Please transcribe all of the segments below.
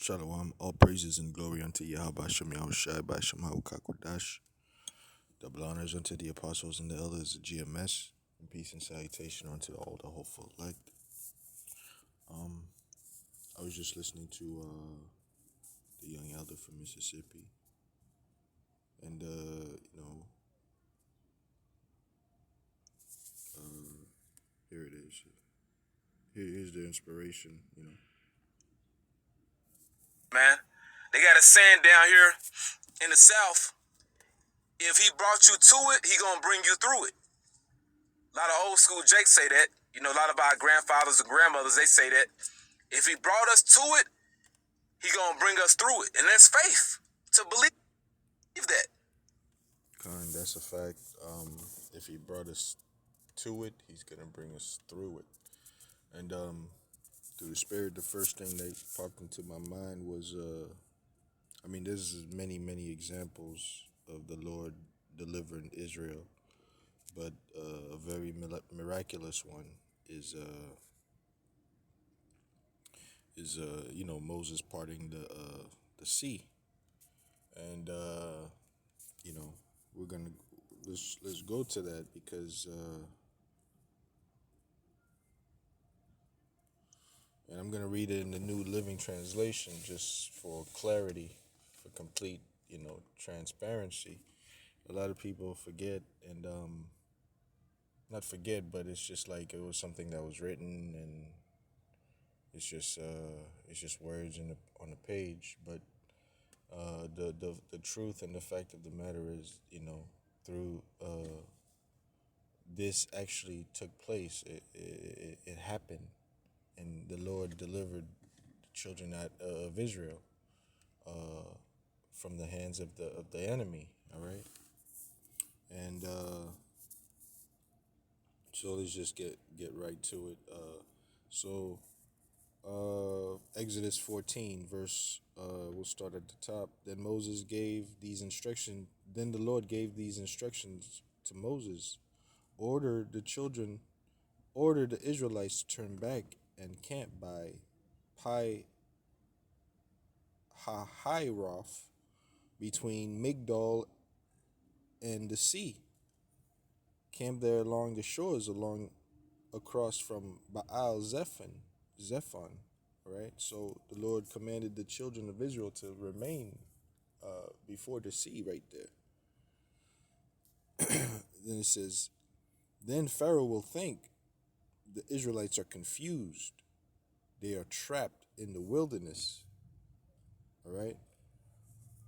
Shalom, all praises and glory unto Yahweh Shem Yahushai by Shema Ukakwadash. Double honors unto the apostles and the elders of GMS. And peace and salutation unto all the hopeful elect. I was just listening to the young elder from Mississippi. And, here it is. Here's the inspiration. Man, they got a saying down here in the South. If he brought you to it, he gonna bring you through it. A lot of old school Jakes say that. You know, a lot of our grandfathers and grandmothers, they say that. If he brought us to it, he gonna bring us through it. And that's faith, to believe that. Khan, that's a fact. If he brought us to it, he's gonna bring us through it. And through the spirit, the first thing that popped into my mind was, there's many examples of the Lord delivering Israel, but a very miraculous one is Moses parting the sea, and we're gonna let's go to that because. And I'm going to read it in the New Living Translation just for clarity, for complete, transparency. A lot of people forget and not forget, but it's just like it was something that was written and it's just words on the page. But the truth and the fact of the matter is, through this actually took place. It happened. And the Lord delivered the children of Israel from the hands of the enemy. All right, and so let's just get right to it. Exodus 14, verse. We'll start at the top. Then Moses gave these instructions. Then the Lord gave these instructions to Moses: Order the Israelites to turn back and camp by Pi Hahiroth between Migdol and the sea. Camp there along the shores across from Baal Zephon. Right? So the Lord commanded the children of Israel to remain before the sea right there. Then it says, then Pharaoh will think the Israelites are confused. They are trapped in the wilderness. All right.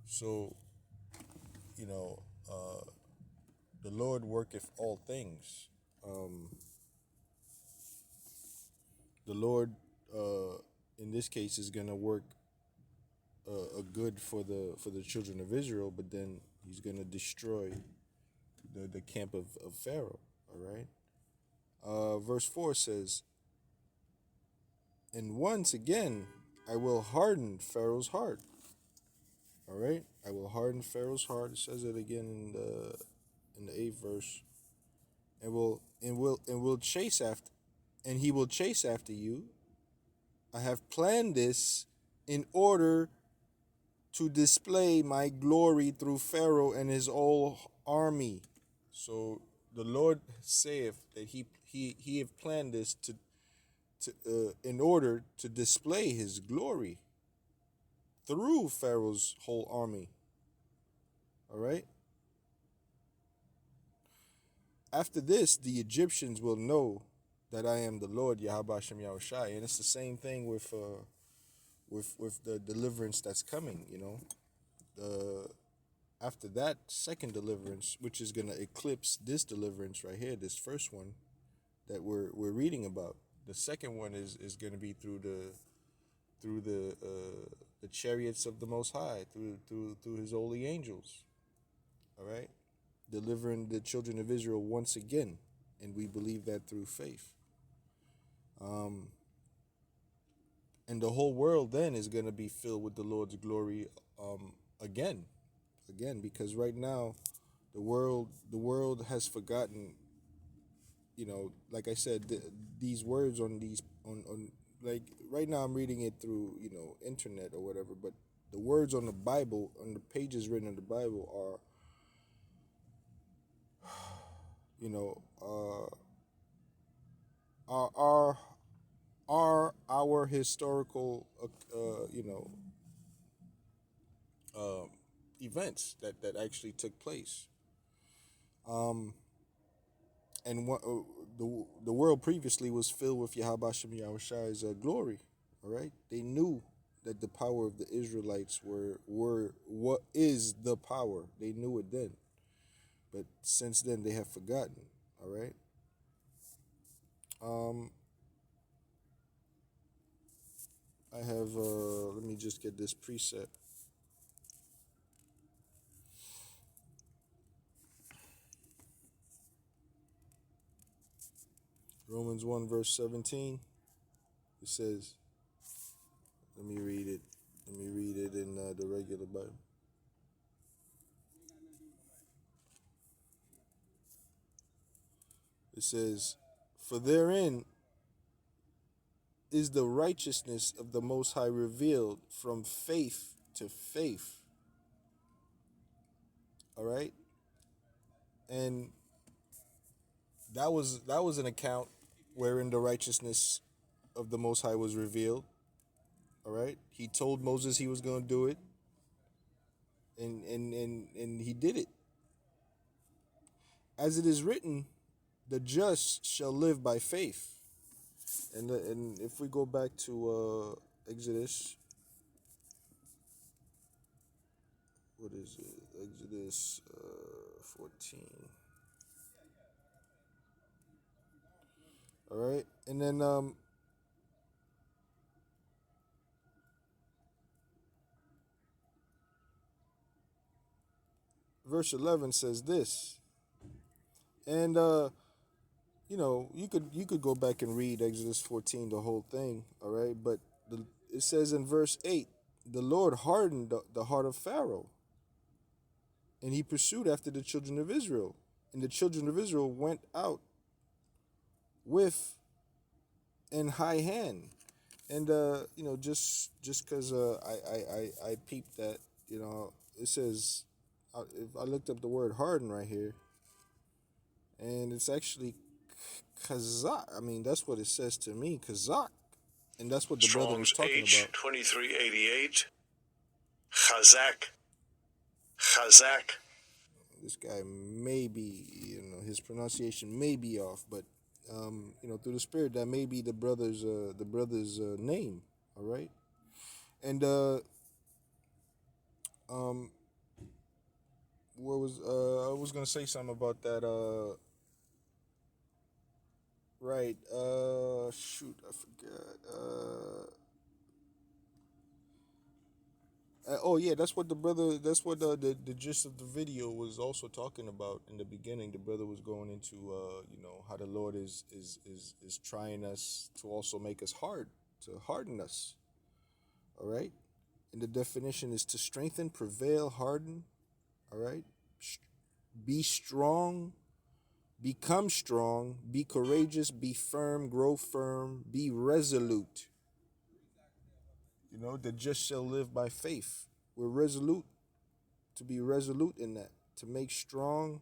So, the Lord worketh all things. The Lord, in this case, is gonna work a good for the children of Israel, but then He's gonna destroy the camp of Pharaoh. All right. Verse 4 says, and once again, I will harden Pharaoh's heart. All right, I will harden Pharaoh's heart. It says it again in the 8th verse, and will chase after, and he will chase after you. I have planned this in order to display my glory through Pharaoh and his whole army. So the Lord saith that he have planned this to in order to display his glory through Pharaoh's whole army. All right. After this, the Egyptians will know that I am the Lord Yahweh Shem Yahushai, and it's the same thing with the deliverance that's coming. After that second deliverance, which is gonna eclipse this deliverance right here, this first one that we're reading about. The second one is gonna be through the chariots of the Most High, through His holy angels. All right, delivering the children of Israel once again, and we believe that through faith. And the whole world then is going to be filled with the Lord's glory again, because right now the world has forgotten. Like I said, these words on like right now I'm reading it through internet or whatever, but the words on the Bible, on the pages written in the Bible, you know are our historical uh, events that actually took place. Um, and what the world previously was filled with Yahweh Shem Yahweh's glory. All right, they knew that the power of the Israelites were what is the power. They knew it then, but since then they have forgotten. All right. Um, I have. Let me just get this precept. Romans 1 verse 17. It says, let me read it. Let me read it in the regular Bible. It says, "For therein is the righteousness of the Most High revealed from faith to faith." All right, and that was an account wherein the righteousness of the Most High was revealed. All right, he told Moses he was going to do it, and he did it. As it is written, the just shall live by faith. And if we go back to Exodus, what is it? Exodus 14. All right, and then verse 11 says this, and you could go back and read Exodus 14, the whole thing. All right, but it says in verse 8, the Lord hardened the heart of Pharaoh, and he pursued after the children of Israel, and the children of Israel went out with an high hand. And just because I peeped that, it says, if I looked up the word harden right here, and it's actually kazak. I mean, that's what it says to me, kazak, and that's what the brother was talking about. 2388. Chazak. Chazak. This guy may be, his pronunciation may be off, but through the spirit, that may be the brother's name. All right, and what was I was gonna say something about that. Right. Shoot, I forgot. Oh yeah, that's what the brother. That's what the gist of the video was also talking about in the beginning. The brother was going into how the Lord is trying us to also make us hard, to harden us. All right, and the definition is to strengthen, prevail, harden. All right, be strong, become strong, be courageous, be firm, grow firm, be resolute. The just shall live by faith. We're resolute, to be resolute in that, to make strong.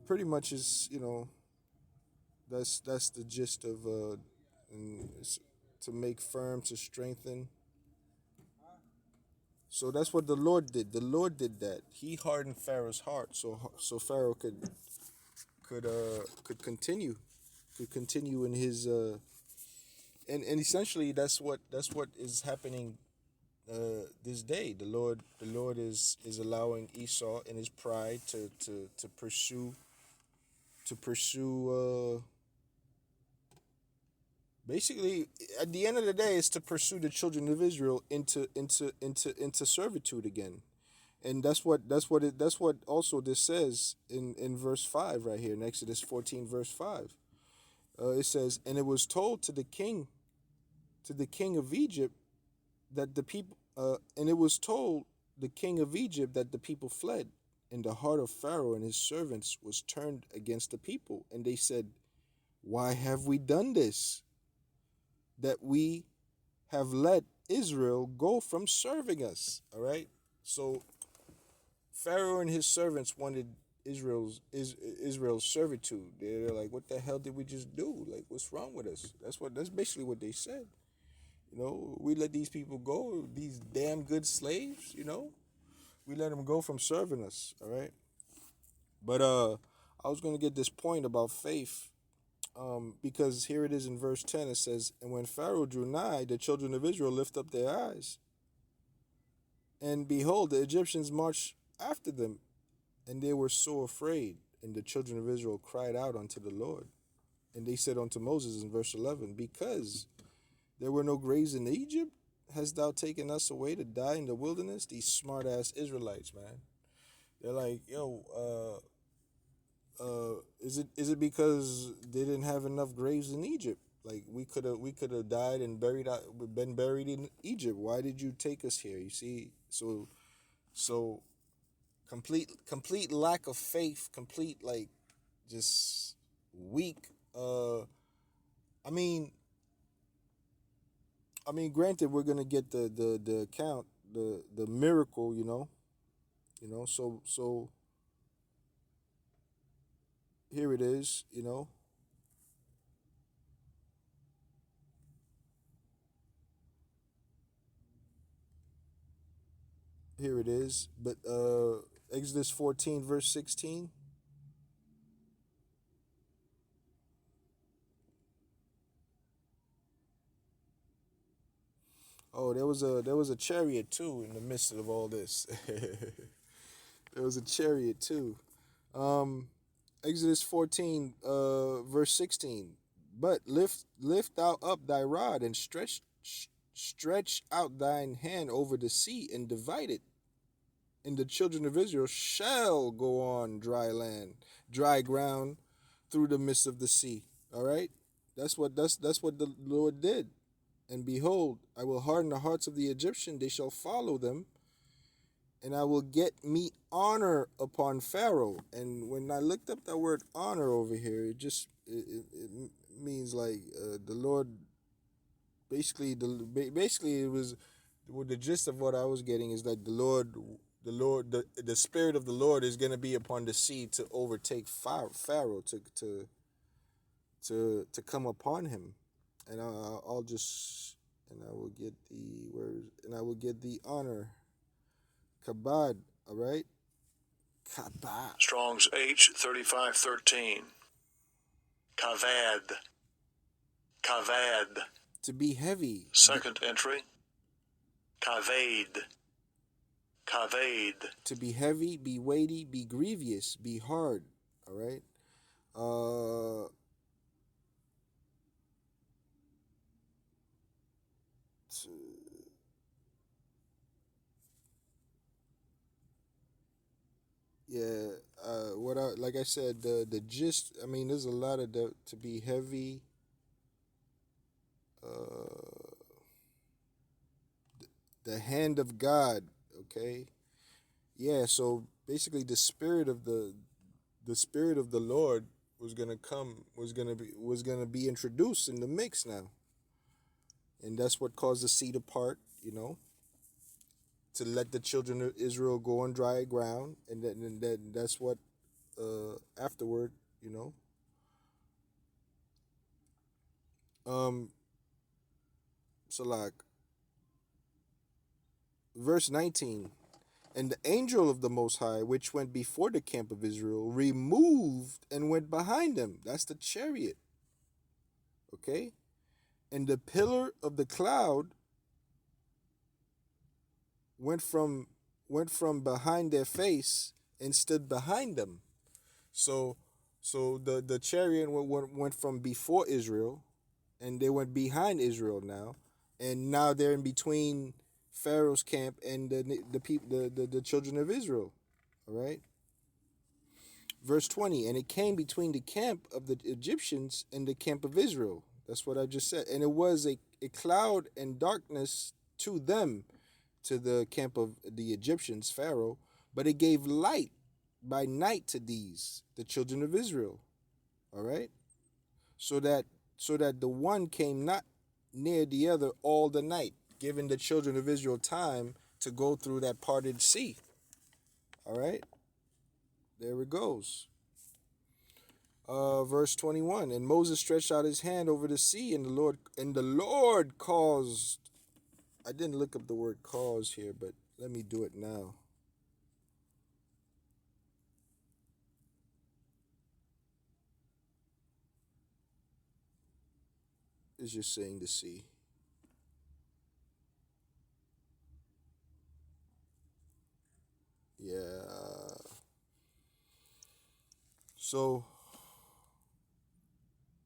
Pretty much is, that's the gist of to make firm, to strengthen. So that's what the Lord did. The Lord did that. He hardened Pharaoh's heart, so Pharaoh could continue in his and essentially that's what is happening this day. The Lord is allowing Esau in his pride to pursue basically, at the end of the day, is to pursue the children of Israel into servitude again. And that's what also this says in verse 5 right here in Exodus 14 verse 5. It says, and it was told to the king of Egypt that the people and it was told the king of Egypt that the people fled, and the heart of Pharaoh and his servants was turned against the people, and they said, Why have we done this? That we have let Israel go from serving us. All right. So Pharaoh and his servants wanted Israel's servitude. They're like, what the hell did we just do? Like, what's wrong with us? That's basically what they said. We let these people go, these damn good slaves. We let them go from serving us. All right. But I was gonna get this point about faith. Because here it is in verse 10, it says, "And when Pharaoh drew nigh, the children of Israel lift up their eyes. And behold, the Egyptians marched after them, and they were so afraid. And the children of Israel cried out unto the Lord. And they said unto Moses in verse 11, Because there were no graves in Egypt, hast thou taken us away to die in the wilderness?" These smart ass Israelites, man. They're like, is it because they didn't have enough graves in Egypt? Like we could have died and been buried in Egypt. Why did you take us here? You see, so complete lack of faith, complete like just weak. I mean, granted, we're gonna get the account, the miracle, So here it is. Here it is. But Exodus 14 verse 16. Oh, there was a chariot too in the midst of all this. There was a chariot too. Um, Exodus 14, verse 16. But lift thou up thy rod and stretch out thine hand over the sea and divide it, and the children of Israel shall go on dry ground, through the midst of the sea. All right, that's what the Lord did. And behold, I will harden the hearts of the Egyptian; they shall follow them, and I will get me honor upon Pharaoh. And when I looked up that word honor over here, it means like the Lord. Basically it was, well, the gist of what I was getting is that the spirit of the Lord is going to be upon the sea to overtake Pharaoh, to come upon him, and I'll just and I will get the words, and I will get the honor, kabad. All right, kabad. Strong's H3513. Kavad. Kavad. To be heavy. Second entry. Kaved. Kaved. To be heavy, be weighty, be grievous, be hard. All right. Yeah. What I like I said, the gist. I mean, there's a lot of to be heavy. Uh, the hand of God. Okay. Yeah. So basically, the spirit of the Lord was gonna be introduced in the mix now, and that's what caused the sea to part. To let the children of Israel go on dry ground, and then that's what afterward, you know. Um, so like verse 19, and the angel of the Most High, which went before the camp of Israel, removed and went behind them. That's the chariot, okay. And the pillar of the cloud went from behind their face and stood behind them. So the chariot went from before Israel, and they went behind Israel now, and now they're in between Pharaoh's camp and the people, the children of Israel. All right. Verse 20, and it came between the camp of the Egyptians and the camp of Israel. That's what I just said. And it was a cloud and darkness to them, to the camp of the Egyptians, Pharaoh, but it gave light by night to these, the children of Israel. All right. so that the one came not near the other all the night, giving the children of Israel time to go through that parted sea. All right, there it goes. Verse 21. And Moses stretched out his hand over the sea, and the Lord caused. I didn't look up the word cause here, but let me do it now. It's just saying the sea. Yeah. So,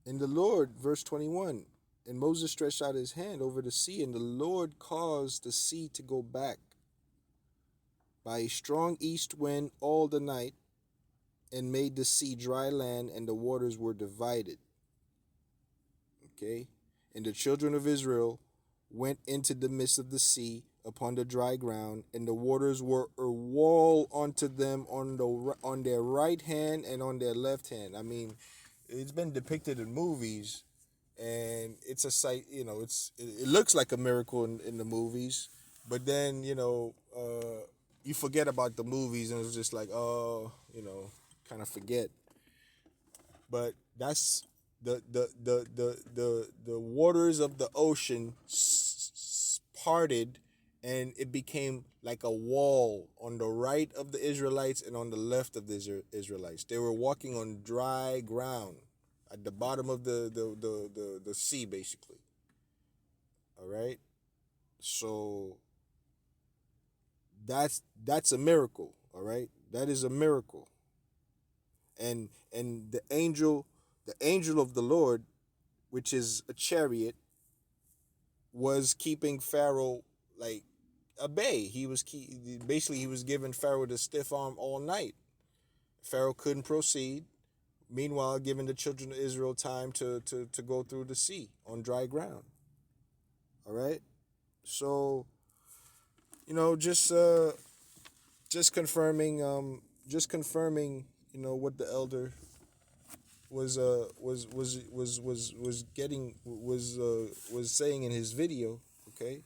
in the Lord, verse 21, and Moses stretched out his hand over the sea, and the Lord caused the sea to go back by a strong east wind all the night, and made the sea dry land, and the waters were divided. Okay? And the children of Israel went into the midst of the sea upon the dry ground, and the waters were a wall unto them on their right hand and on their left hand. I mean, it's been depicted in movies, and it's a sight. It looks like a miracle in the movies, but then you forget about the movies, and it's just like, kind of forget. But that's the waters of the ocean parted, and it became like a wall on the right of the Israelites and on the left of the Israelites. They were walking on dry ground at the bottom of the sea, basically. All right, so that's a miracle. All right, that is a miracle. And the angel of the Lord, which is a chariot, was keeping Pharaoh like a bay. He was giving Pharaoh the stiff arm all night. Pharaoh couldn't proceed. Meanwhile, giving the children of Israel time to go through the sea on dry ground. All right, so just confirming what the elder was saying in his video. Okay,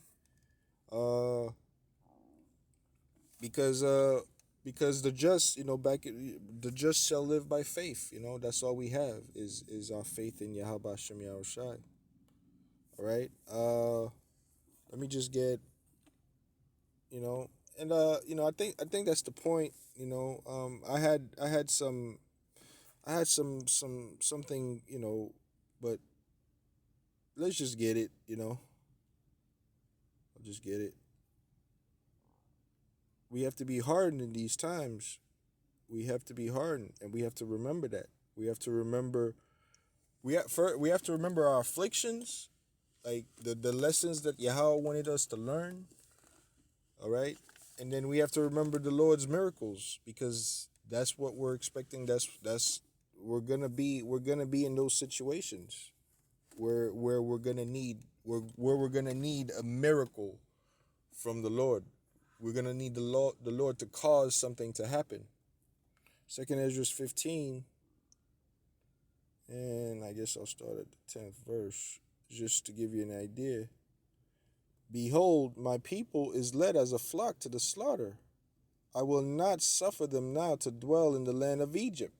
because the just the just shall live by faith. That's all we have is our faith in Yahweh Shem Yahushai. All right, let me just get and I think that's the point. I had something, but let's just get it. I'll just get it. We have to be hardened in these times. We have to be hardened, and we have to remember that. We have to remember. We have to remember our afflictions, like the lessons that Yahweh wanted us to learn. All right, and then we have to remember the Lord's miracles, because that's what we're expecting. We're gonna be in those situations where we're gonna need a miracle from the Lord. We're gonna need the Lord to cause something to happen. 2nd Ezra 15, and I guess I'll start at the 10th verse just to give you an idea. Behold, my people is led as a flock to the slaughter. I will not suffer them now to dwell in the land of Egypt.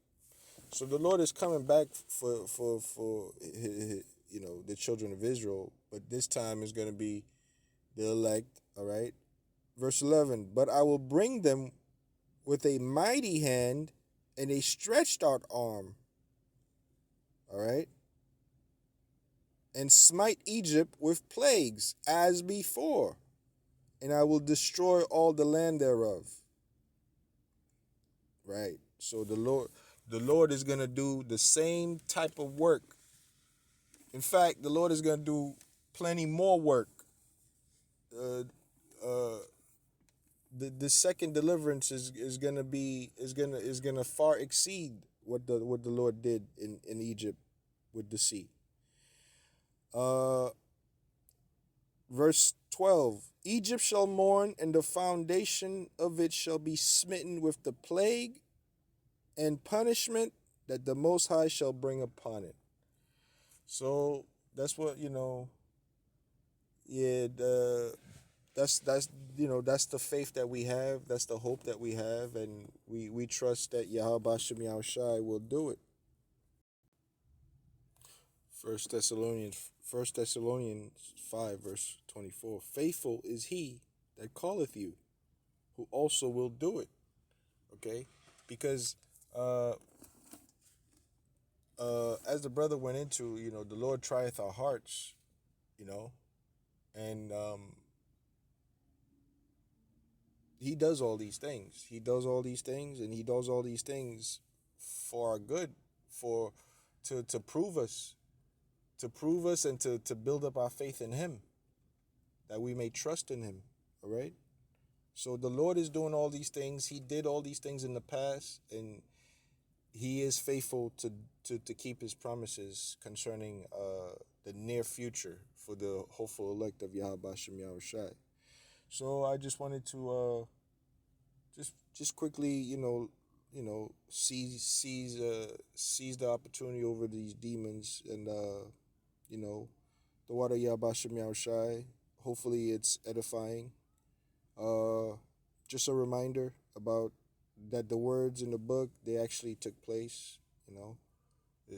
So the Lord is coming back for the children of Israel, but this time is going to be the elect. All right, verse 11. But I will bring them with a mighty hand and a stretched out arm. All right, and smite Egypt with plagues as before, and I will destroy all the land thereof. Right. So the Lord is going to do the same type of work. In fact, the Lord is going to do plenty more work. The second deliverance is going to far exceed what the Lord did in Egypt with the sea. Verse 12. Egypt shall mourn, and the foundation of it shall be smitten with the plague and punishment that the Most High shall bring upon it. So that's what, yeah, that's that's the faith that we have, that's the hope that we have, and we trust that Yahweh Shem Shai will do it. First Thessalonians 5 verse 24. Faithful is he that calleth you, who also will do it. Okay? Because as the brother went into, the Lord trieth our hearts, and he does all these things. He does all these things, and he does all these things for our good, for to prove us, and to build up our faith in him, that we may trust in him. All right? So the Lord is doing all these things. He did all these things in the past, and he is faithful to keep his promises concerning the near future for the hopeful elect of Yahweh Shem Yahushai. So I just wanted to just quickly, seize the opportunity over these demons, and the water Yahweh Shem Yahushai. Hopefully it's edifying. Just a reminder about that the words in the book, they actually took place.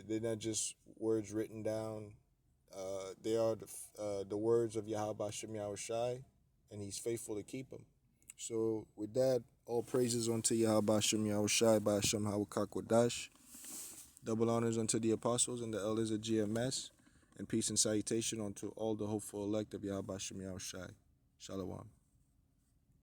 They're not just words written down. They are the words of Yahweh Shem Yahushai, and he's faithful to keep them. So with that, all praises unto Yahweh Shem Yahushai by Hashem Hawakakwadash. Double honors unto the apostles and the elders of GMS, and peace and salutation unto all the hopeful elect of Yahweh Shem Yahushai. Shalom.